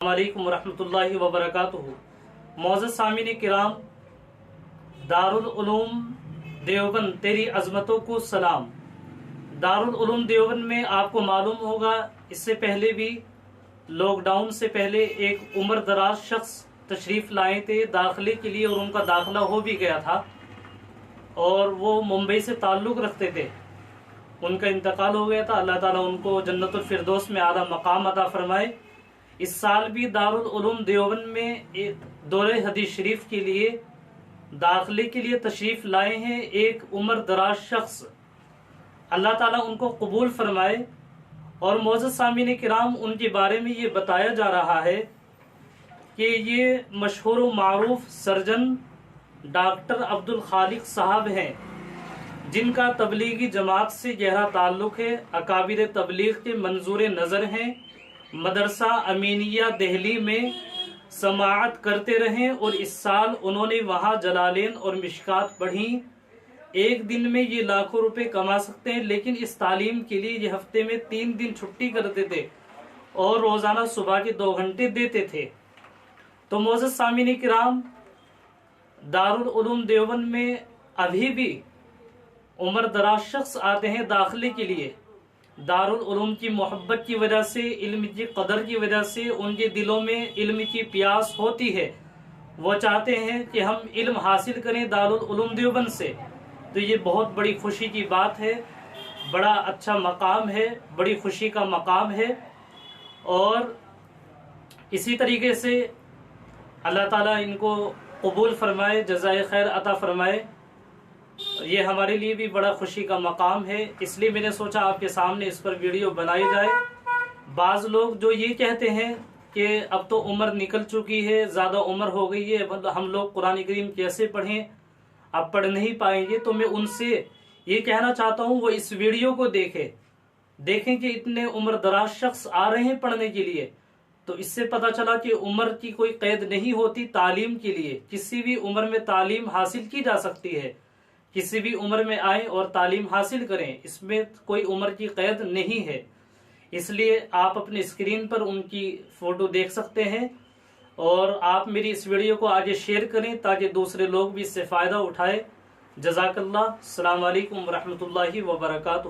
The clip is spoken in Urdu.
السلام علیکم ورحمۃ اللہ وبرکاتہ۔ معزز سامعین کرام، دارالعلوم دیوبند تیری عظمتوں کو سلام۔ دارالعلوم دیوبند میں آپ کو معلوم ہوگا اس سے پہلے بھی لاک ڈاؤن سے پہلے ایک عمر دراز شخص تشریف لائے تھے داخلے کے لیے، اور ان کا داخلہ ہو بھی گیا تھا، اور وہ ممبئی سے تعلق رکھتے تھے۔ ان کا انتقال ہو گیا تھا، اللہ تعالیٰ ان کو جنت الفردوس میں اعلیٰ مقام عطا فرمائے۔ اس سال بھی دارالعلوم دیوبند میں دورہ حدیث شریف کے لیے داخلے کے لیے تشریف لائے ہیں ایک عمر دراز شخص، اللہ تعالیٰ ان کو قبول فرمائے۔ اور معزز سامعین کرام، ان کے بارے میں یہ بتایا جا رہا ہے کہ یہ مشہور و معروف سرجن ڈاکٹر عبدالخالق صاحب ہیں، جن کا تبلیغی جماعت سے گہرا تعلق ہے، اکابر تبلیغ کے منظور نظر ہیں، مدرسہ امینیہ دہلی میں سماعت کرتے رہیں، اور اس سال انہوں نے وہاں جلالین اور مشکات پڑھی۔ ایک دن میں یہ لاکھوں روپے کما سکتے ہیں، لیکن اس تعلیم کے لیے یہ ہفتے میں 3 دن چھٹی کرتے تھے اور روزانہ صبح کے 2 گھنٹے دیتے تھے۔ تو معزز سامعین کرام، دارالعلوم دیوبند میں ابھی بھی عمر دراز شخص آتے ہیں داخلے کے لیے۔ دارالعلوم کی محبت کی وجہ سے، علم کی قدر کی وجہ سے ان کے دلوں میں علم کی پیاس ہوتی ہے، وہ چاہتے ہیں کہ ہم علم حاصل کریں دارالعلوم دیوبند سے۔ تو یہ بہت بڑی خوشی کی بات ہے، بڑا اچھا مقام ہے، بڑی خوشی کا مقام ہے، اور اسی طریقے سے اللہ تعالیٰ ان کو قبول فرمائے، جزائے خیر عطا فرمائے۔ یہ ہمارے لیے بھی بڑا خوشی کا مقام ہے، اس لیے میں نے سوچا آپ کے سامنے اس پر ویڈیو بنائی جائے۔ بعض لوگ جو یہ کہتے ہیں کہ اب تو عمر نکل چکی ہے، زیادہ عمر ہو گئی ہے، ہم لوگ قرآن کریم کیسے پڑھیں، اب پڑھ نہیں پائیں گے، تو میں ان سے یہ کہنا چاہتا ہوں وہ اس ویڈیو کو دیکھیں کہ اتنے عمر دراز شخص آ رہے ہیں پڑھنے کے لیے۔ تو اس سے پتہ چلا کہ عمر کی کوئی قید نہیں ہوتی تعلیم کے لیے، کسی بھی عمر میں تعلیم حاصل کی جا سکتی ہے، کسی بھی عمر میں آئیں اور تعلیم حاصل کریں، اس میں کوئی عمر کی قید نہیں ہے۔ اس لیے آپ اپنے اسکرین پر ان کی فوٹو دیکھ سکتے ہیں، اور آپ میری اس ویڈیو کو آگے شیئر کریں تاکہ دوسرے لوگ بھی اس سے فائدہ اٹھائیں۔ جزاک اللہ۔ السلام علیکم ورحمۃ اللہ وبرکاتہ۔